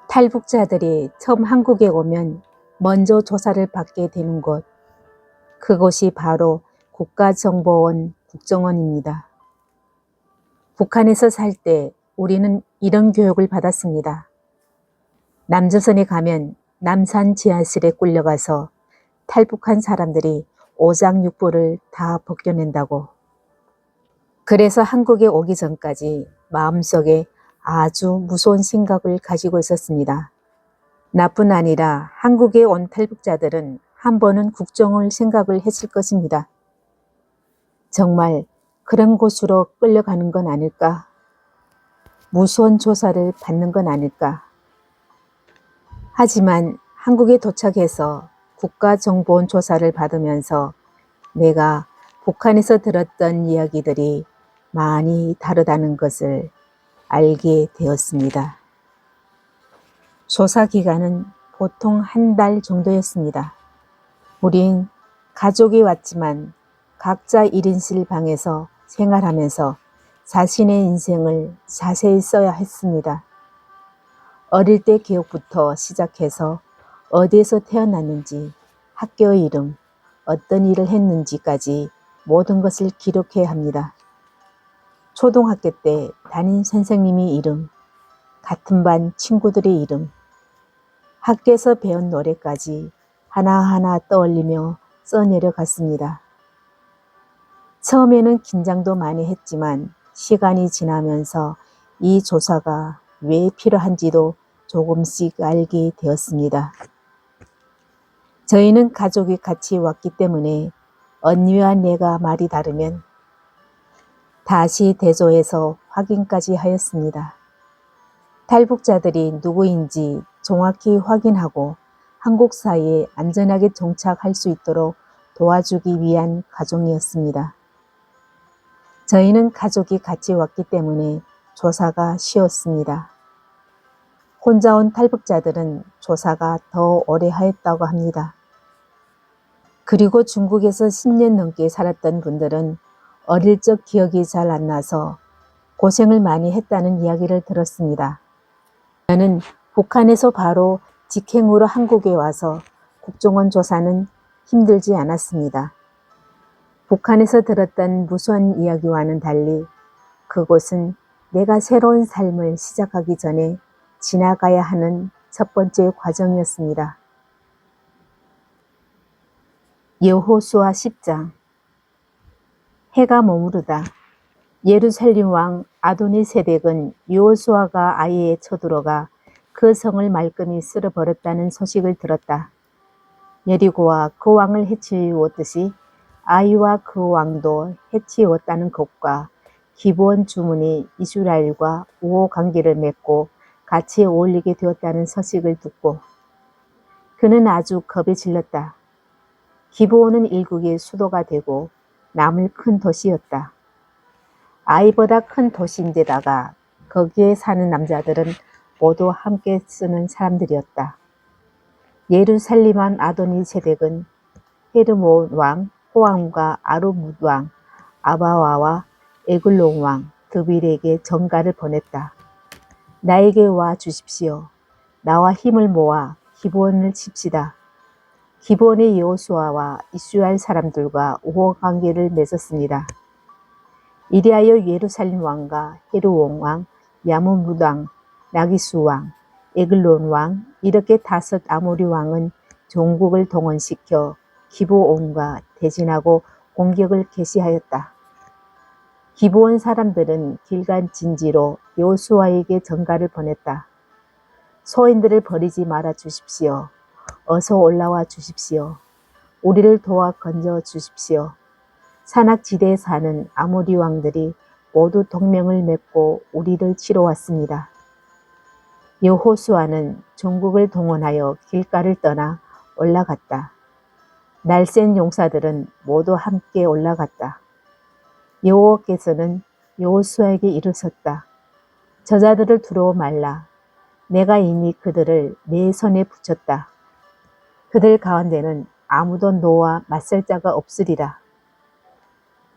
탈북자들이 처음 한국에 오면 먼저 조사를 받게 되는 곳, 그곳이 바로 국가정보원 국정원입니다. 북한에서 살 때 우리는 이런 교육을 받았습니다. 남조선에 가면 남산 지하실에 끌려가서 탈북한 사람들이 오장육부를 다 벗겨낸다고. 그래서 한국에 오기 전까지 마음속에 아주 무서운 생각을 가지고 있었습니다. 나뿐 아니라 한국에 온 탈북자들은 한 번은 국정원을 생각을 했을 것입니다. 정말 그런 곳으로 끌려가는 건 아닐까? 무서운 조사를 받는 건 아닐까? 하지만 한국에 도착해서 국가정보원 조사를 받으면서 내가 북한에서 들었던 이야기들이 많이 다르다는 것을 알게 되었습니다. 조사 기간은 보통 한 달 정도였습니다. 우린 가족이 왔지만 각자 1인실 방에서 생활하면서 자신의 인생을 자세히 써야 했습니다. 어릴 때 기억부터 시작해서 어디에서 태어났는지, 학교 이름, 어떤 일을 했는지까지 모든 것을 기록해야 합니다. 초등학교 때 담임 선생님의 이름, 같은 반 친구들의 이름, 학교에서 배운 노래까지 하나하나 떠올리며 써내려갔습니다. 처음에는 긴장도 많이 했지만 시간이 지나면서 이 조사가 왜 필요한지도 조금씩 알게 되었습니다. 저희는 가족이 같이 왔기 때문에 언니와 내가 말이 다르면 다시 대조해서 확인까지 하였습니다. 탈북자들이 누구인지 정확히 확인하고 한국 사회에 안전하게 정착할 수 있도록 도와주기 위한 과정이었습니다. 저희는 가족이 같이 왔기 때문에 조사가 쉬웠습니다. 혼자 온 탈북자들은 조사가 더 오래 하였다고 합니다. 그리고 중국에서 10년 넘게 살았던 분들은 어릴 적 기억이 잘 안 나서 고생을 많이 했다는 이야기를 들었습니다. 저는 북한에서 바로 직행으로 한국에 와서 국정원 조사는 힘들지 않았습니다. 북한에서 들었던 무서운 이야기와는 달리 그곳은 내가 새로운 삶을 시작하기 전에 지나가야 하는 첫 번째 과정이었습니다. 여호수아 10장. 해가 머무르다 예루살렘 왕 아도니세덱은 여호수아가 아이에 쳐들어가 그 성을 말끔히 쓸어버렸다는 소식을 들었다. 여리고와 그 왕을 해치우었듯이 아이와 그 왕도 해치웠다는 것과 기브온 주문이 이스라엘과 우호 관계를 맺고 같이 어울리게 되었다는 소식을 듣고 그는 아주 겁에 질렸다. 기브온은 일국의 수도가 되고 남을 큰 도시였다. 아이보다 큰 도시인데다가 거기에 사는 남자들은 모두 함께 쓰는 사람들이었다. 예루살렘 왕 아도니세덱은 헤르몬 왕 호암과 아루뭇 왕 아바와와 에글론 왕 드빌에게 전가를 보냈다. 나에게 와 주십시오. 나와 힘을 모아 기브온을 칩시다. 기브온의 여호수아와 이스라엘 사람들과 우호 관계를 맺었습니다. 이리하여 예루살렘 왕과 헤르온 왕, 야무뭇 왕, 라기수 왕, 에글론 왕 이렇게 5 아모리 왕은 종국을 동원시켜 기브온과 대진하고 공격을 개시하였다. 기브온 사람들은 길간 진지로 여호수아에게 전가를 보냈다. 소인들을 버리지 말아 주십시오. 어서 올라와 주십시오. 우리를 도와 건져 주십시오. 산악지대에 사는 아모리 왕들이 모두 동맹을 맺고 우리를 치러 왔습니다. 여호수아는 전국을 동원하여 길가를 떠나 올라갔다. 날쌘 용사들은 모두 함께 올라갔다. 여호와께서는 여호수아에게 이르셨다. 저자들을 두려워 말라. 내가 이미 그들을 내 손에 붙였다. 그들 가운데는 아무도 너와 맞설 자가 없으리라.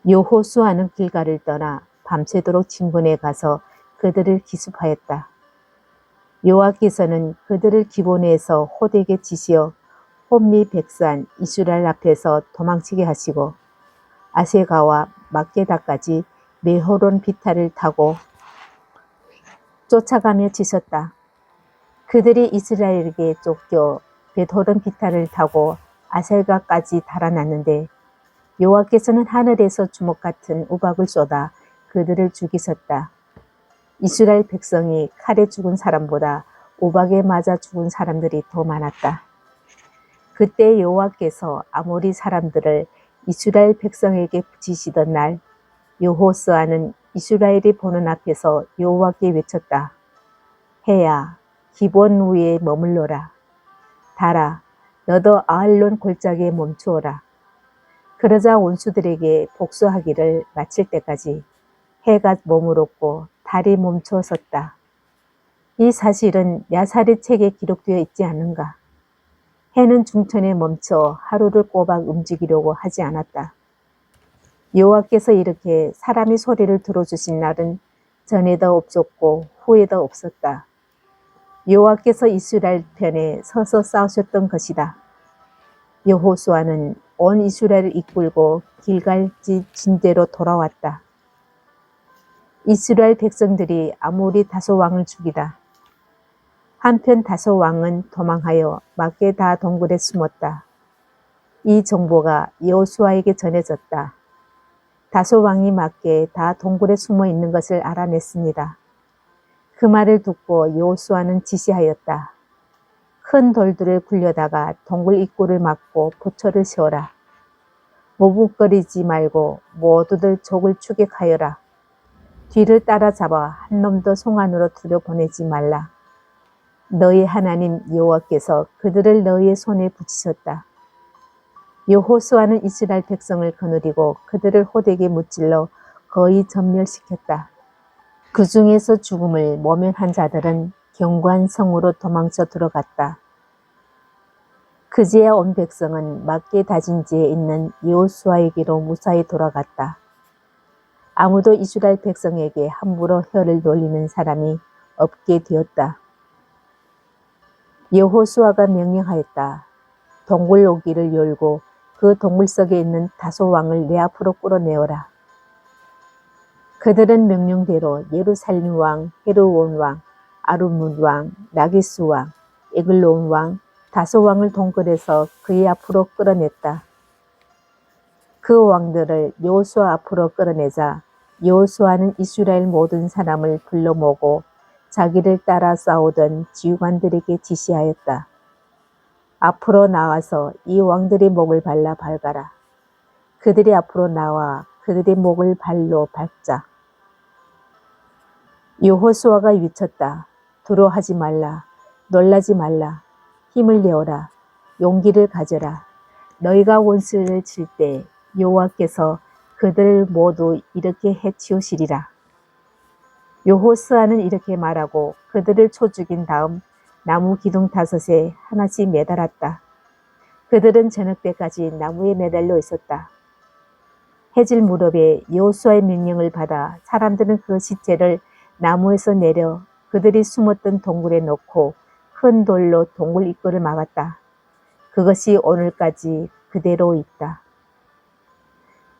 여호수아는 길가를 떠나 밤새도록 진군에 가서 그들을 기습하였다. 여호와께서는 그들을 기본에서 호되게 치시어 혼미 백산 이스라엘 앞에서 도망치게 하시고 아세가와 막게다까지 메호론 비탈을 타고 쫓아가며 치셨다. 그들이 이스라엘에게 쫓겨 벳호론 비탈을 타고 아셀가까지 달아났는데 여호와께서는 하늘에서 주먹 같은 우박을 쏟아 그들을 죽이셨다. 이스라엘 백성이 칼에 죽은 사람보다 우박에 맞아 죽은 사람들이 더 많았다. 그때 여호와께서 아모리 사람들을 이스라엘 백성에게 붙이시던 날 여호수아는 이스라엘이 보는 앞에서 여호와께 외쳤다. 해야 기본 위에 머물러라. 달아 너도 아알론 골짜기에 멈추어라. 그러자 원수들에게 복수하기를 마칠 때까지 해가 머무렀고 달이 멈춰 섰다. 이 사실은 야살의 책에 기록되어 있지 않은가? 해는 중천에 멈춰 하루를 꼬박 움직이려고 하지 않았다. 여호와께서 이렇게 사람이 소리를 들어주신 날은 전에도 없었고 후에도 없었다. 여호와께서 이스라엘 편에 서서 싸우셨던 것이다. 여호수아는 온 이스라엘을 이끌고 길갈지 진대로 돌아왔다. 이스라엘 백성들이 아모리 다소 왕을 죽이다. 한편 다소 왕은 도망하여 막게다 동굴에 숨었다. 이 정보가 여호수아에게 전해졌다. 다소 왕이 막게다 동굴에 숨어 있는 것을 알아냈습니다. 그 말을 듣고 여호수아는 지시하였다. 큰 돌들을 굴려다가 동굴 입구를 막고 보초를 세워라. 모북거리지 말고 모두들 족을 추격하여라. 뒤를 따라잡아 한 놈도 송 안으로 들여보내지 말라. 너희 하나님 여호와께서 그들을 너희의 손에 붙이셨다. 여호수아는 이스라엘 백성을 거느리고 그들을 호되게 무찔러 거의 전멸시켰다. 그 중에서 죽음을 모면한 자들은 견고한 성으로 도망쳐 들어갔다. 그제야 온 백성은 막게 다진지에 있는 여호수아에게로 무사히 돌아갔다. 아무도 이스라엘 백성에게 함부로 혀를 돌리는 사람이 없게 되었다. 여호수아가 명령하였다. 동굴 오기를 열고 그 동굴 속에 있는 다소 왕을 내 앞으로 끌어내어라. 그들은 명령대로 예루살렘 왕, 헤르온 왕, 아르문 왕, 라기스 왕, 에글론 왕, 다소 왕을 동굴에서 그의 앞으로 끌어냈다. 그 왕들을 여호수아 앞으로 끌어내자 여호수아는 이스라엘 모든 사람을 불러 모으고 자기를 따라 싸우던 지휘관들에게 지시하였다. 앞으로 나와서 이 왕들의 목을 발라 밟아라. 그들이 앞으로 나와 그들의 목을 발로 밟자. 여호수아가 외쳤다. 두려워하지 말라. 놀라지 말라. 힘을 내어라. 용기를 가져라. 너희가 원수를 칠 때 여호와께서 그들을 모두 이렇게 해치우시리라. 여호수아는 이렇게 말하고 그들을 쳐 죽인 다음 나무 기둥 5에 하나씩 매달았다. 그들은 저녁 때까지 나무에 매달려 있었다. 해질 무렵에 여호수아의 명령을 받아 사람들은 그 시체를 나무에서 내려 그들이 숨었던 동굴에 넣고 큰 돌로 동굴 입구를 막았다. 그것이 오늘까지 그대로 있다.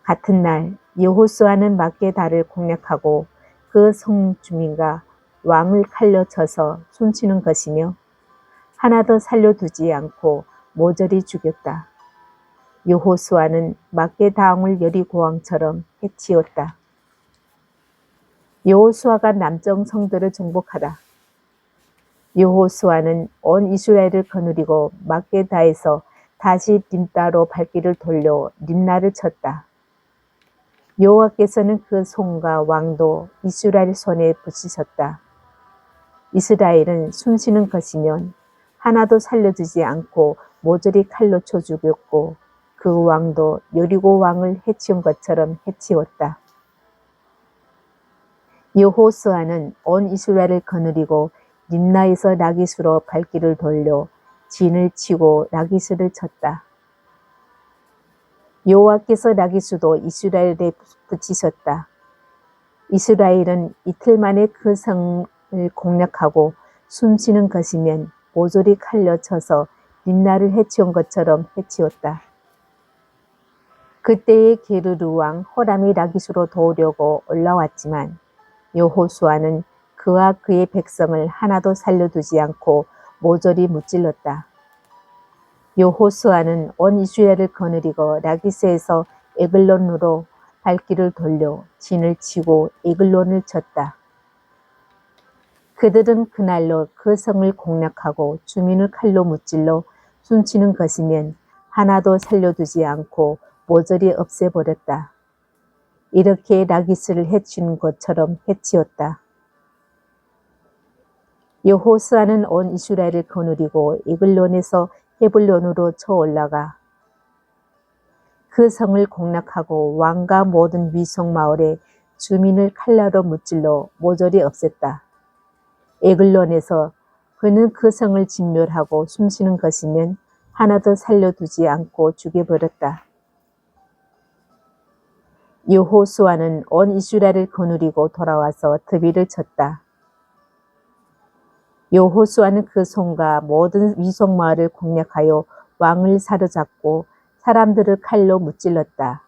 같은 날 여호수아는 막게다를 공략하고 그 성 주민과 왕을 칼로 쳐서 숨지는 것이며 하나도 살려두지 않고 모조리 죽였다. 여호수아는 막게다 왕을 여리고왕처럼 해치웠다. 여호수아가 남쪽 성들을 정복하다. 여호수아는 온 이스라엘을 거느리고 막게다에서 다시 림나로 발길을 돌려 림나를 쳤다. 여호와께서는 그 손과 왕도 이스라엘 손에 붙이셨다. 이스라엘은 숨쉬는 것이면 하나도 살려두지 않고 모조리 칼로 쳐 죽였고 그 왕도 여리고 왕을 해치운 것처럼 해치웠다. 여호수아는 온 이스라엘을 거느리고 림나에서 라기스로 발길을 돌려 진을 치고 라기스를 쳤다. 여호와께서 라기스도 이스라엘에 붙이셨다. 이스라엘은 이틀 만에 그 성을 공략하고 숨쉬는 것이면 모조리 칼로 쳐서 닌나를 해치운 것처럼 해치웠다. 그때의 게르르 왕 호람이 라기스로 도우려고 올라왔지만 여호수아는 그와 그의 백성을 하나도 살려두지 않고 모조리 무찔렀다. 여호수아는 온 이스라엘을 거느리고 라기스에서 에글론으로 발길을 돌려 진을 치고 에글론을 쳤다. 그들은 그날로 그 성을 공략하고 주민을 칼로 무찔러 숨치는 것이면 하나도 살려두지 않고 모조리 없애버렸다. 이렇게 라기스를 해치는 것처럼 해치웠다. 여호수아는 온 이스라엘을 거느리고 에글론에서 헤블론으로 쳐 올라가 그 성을 공략하고 왕과 모든 위성 마을의 주민을 칼라로 무찔러 모조리 없앴다. 에글론에서 그는 그 성을 진멸하고 숨쉬는 것이면 하나도 살려두지 않고 죽여버렸다. 여호수아는 온 이스라엘을 거느리고 돌아와서 드비를 쳤다. 여호수아는 그 성과 모든 위성 마을을 공략하여 왕을 사로잡고 사람들을 칼로 무찔렀다.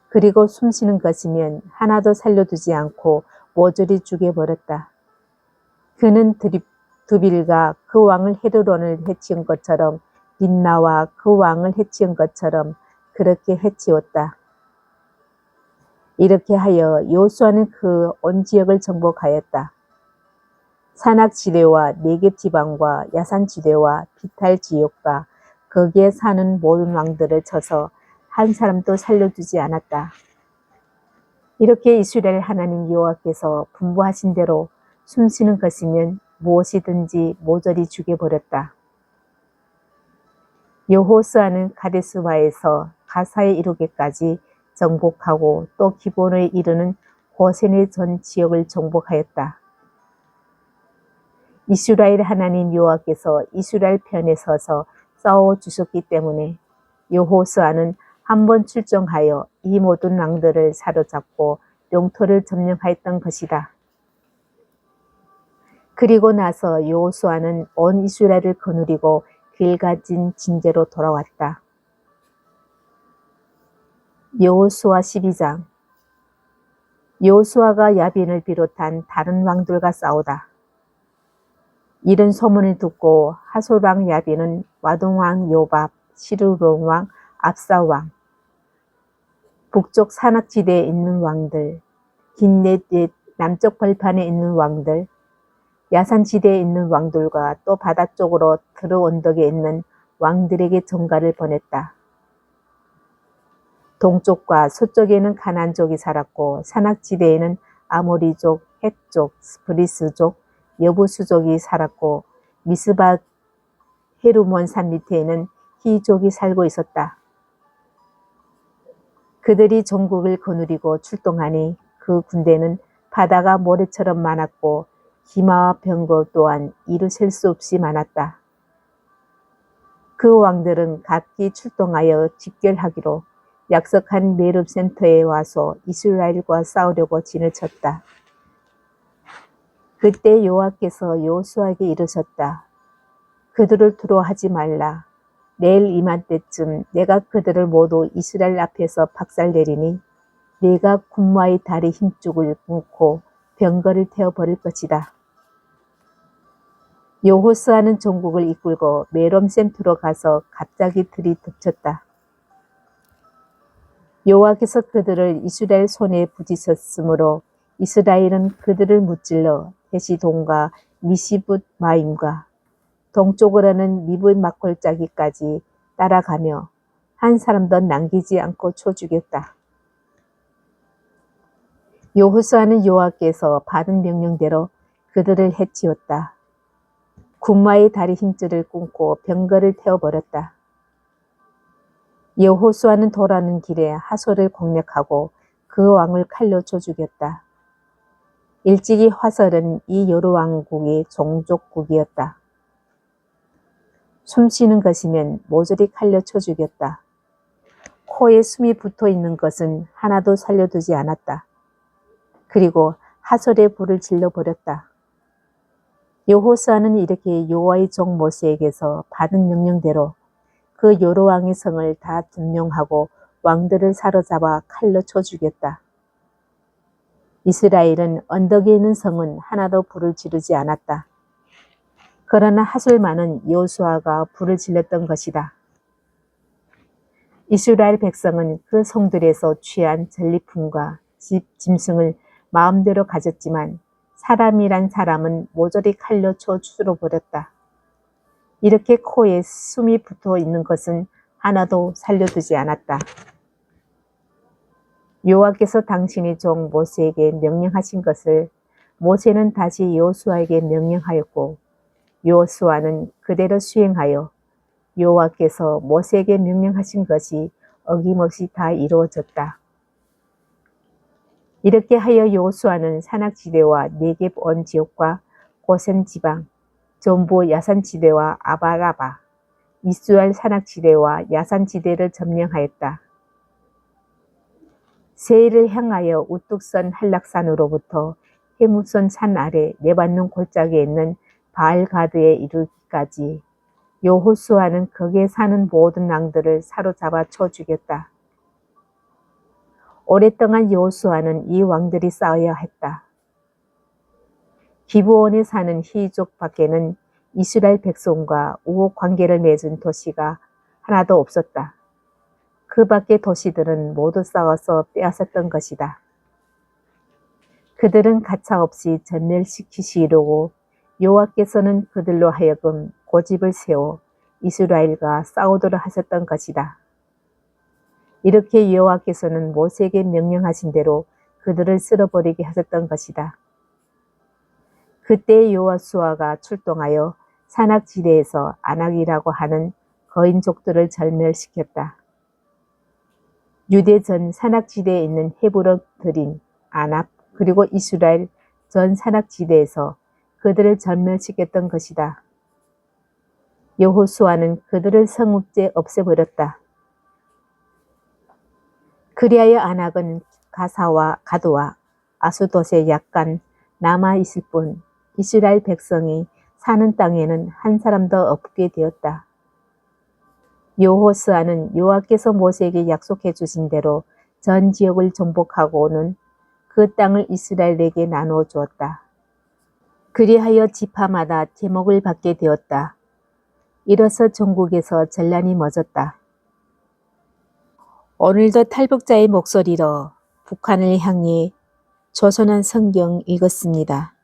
그리고 숨쉬는 것이면 하나도 살려두지 않고 모조리 죽여버렸다. 그는 두빌과 그 왕을 헤르론을 해치운 것처럼 닌나와 그 왕을 해치운 것처럼 그렇게 해치웠다. 이렇게 하여 여호수아는 그 온 지역을 정복하였다. 산악 지대와 네겝 지방과 야산 지대와 비탈 지역과 거기에 사는 모든 왕들을 쳐서 한 사람도 살려두지 않았다. 이렇게 이스라엘 하나님 여호와께서 분부하신 대로 숨쉬는 것이면 무엇이든지 모조리 죽여버렸다. 여호수아는 가데스바에서 가사에 이르기까지 정복하고 또 기본에 이르는 고센의 전 지역을 정복하였다. 이스라엘 하나님 여호와께서 이스라엘 편에 서서 싸워주셨기 때문에 여호수아는 한번 출정하여 이 모든 왕들을 사로잡고 영토를 점령하였던 것이다. 그리고 나서 여호수아는 온 이스라엘을 거느리고 길가진 진제로 돌아왔다. 여호수아 12장. 여호수아가 야빈을 비롯한 다른 왕들과 싸우다. 이런 소문을 듣고 하솔왕 야빈은 와동왕 요밥, 시르론왕 압사왕, 북쪽 산악지대에 있는 왕들, 긴넷의 남쪽 벌판에 있는 왕들, 야산지대에 있는 왕들과 또 바다 쪽으로 드르 언덕에 있는 왕들에게 전가를 보냈다. 동쪽과 서쪽에는 가나안족이 살았고 산악지대에는 아모리족, 헷족, 스프리스족, 여부수족이 살았고 미스바 헤르몬 산 밑에는 히족이 살고 있었다. 그들이 전국을 거느리고 출동하니 그 군대는 바다가 모래처럼 많았고 기마와 병거 또한 이루 셀 수 없이 많았다. 그 왕들은 각기 출동하여 집결하기로 약속한 메룹 센터에 와서 이스라엘과 싸우려고 진을 쳤다. 그때 여호와께서 여호수아에게 이르셨다. 그들을 두려워하지 말라. 내일 이맘때쯤 내가 그들을 모두 이스라엘 앞에서 박살내리니 내가 군마의 다리 힘줄을 끊고 병거를 태워버릴 것이다. 여호수아는 전국을 이끌고 메롬 센터로 가서 갑자기 들이 덮쳤다. 여호와께서 그들을 이스라엘 손에 부딪혔으므로 이스라엘은 그들을 무찔러 헤시돈과 미시붓 마임과 동쪽으로는 미분 막골짜기까지 따라가며 한 사람도 남기지 않고 쳐 죽였다. 여호수아는 여호와께서 받은 명령대로 그들을 해치웠다. 군마의 다리 힘줄을 끊고 병거를 태워버렸다. 여호수아는 돌아오는 길에 하솔을 공략하고 그 왕을 칼로 쳐 죽였다. 일찍이 화설은 이 여러 왕국의 종족국이었다. 숨쉬는 것이면 모조리 칼로 쳐 죽였다. 코에 숨이 붙어 있는 것은 하나도 살려두지 않았다. 그리고 하솔에 불을 질러버렸다. 여호수아는 이렇게 여호와의 종 모세에게서 받은 명령대로 그 여로왕의 성을 다 점령하고 왕들을 사로잡아 칼로 쳐 죽였다. 이스라엘은 언덕에 있는 성은 하나도 불을 지르지 않았다. 그러나 하술만은 여호수아가 불을 질렀던 것이다. 이스라엘 백성은 그 성들에서 취한 전리품과 집, 짐승을 마음대로 가졌지만 사람이란 사람은 모조리 칼로 쳐 죽여버렸다. 이렇게 코에 숨이 붙어 있는 것은 하나도 살려두지 않았다. 여호와께서 당신의 종 모세에게 명령하신 것을 모세는 다시 여호수아에게 명령하였고 여호수아는 그대로 수행하여 여호와께서 모세에게 명령하신 것이 어김없이 다 이루어졌다. 이렇게 하여 여호수아는 산악지대와 네겝 온 지역과 고센 지방, 전부 야산지대와 아바라바, 이스라엘 산악지대와 야산지대를 점령하였다. 세일을 향하여 우뚝 선 한락산으로부터 해무선 산 아래 레바논 골짜기에 있는 바알가드에 이르기까지 여호수아는 거기에 사는 모든 왕들을 사로잡아 쳐 죽였다. 오랫동안 여호수아는 이 왕들이 싸워야 했다. 기브온에 사는 히족 밖에는 이스라엘 백성과 우호 관계를 맺은 도시가 하나도 없었다. 그 밖의 도시들은 모두 싸워서 빼앗았던 것이다. 그들은 가차없이 전멸시키시려고 여호와께서는 그들로 하여금 고집을 세워 이스라엘과 싸우도록 하셨던 것이다. 이렇게 여호와께서는 모세에게 명령하신 대로 그들을 쓸어버리게 하셨던 것이다. 그때 여호수아가 출동하여 산악지대에서 아낙이라고 하는 거인족들을 절멸시켰다. 유대 전 산악지대에 있는 헤브론들인 아납 그리고 이스라엘 전 산악지대에서 그들을 절멸시켰던 것이다. 여호수아는 그들을 성읍제 없애버렸다. 그리하여 아낙은 가사와 가드와 아수돗에 약간 남아있을 뿐 이스라엘 백성이 사는 땅에는 한 사람도 없게 되었다. 여호수아는 여호와께서 모세에게 약속해 주신 대로 전 지역을 정복하고는 그 땅을 이스라엘에게 나누어 주었다. 그리하여 지파마다 제목을 받게 되었다. 이로써 전국에서 전란이 멎었다. 오늘도 탈북자의 목소리로 북한을 향해 조선한 성경 읽었습니다.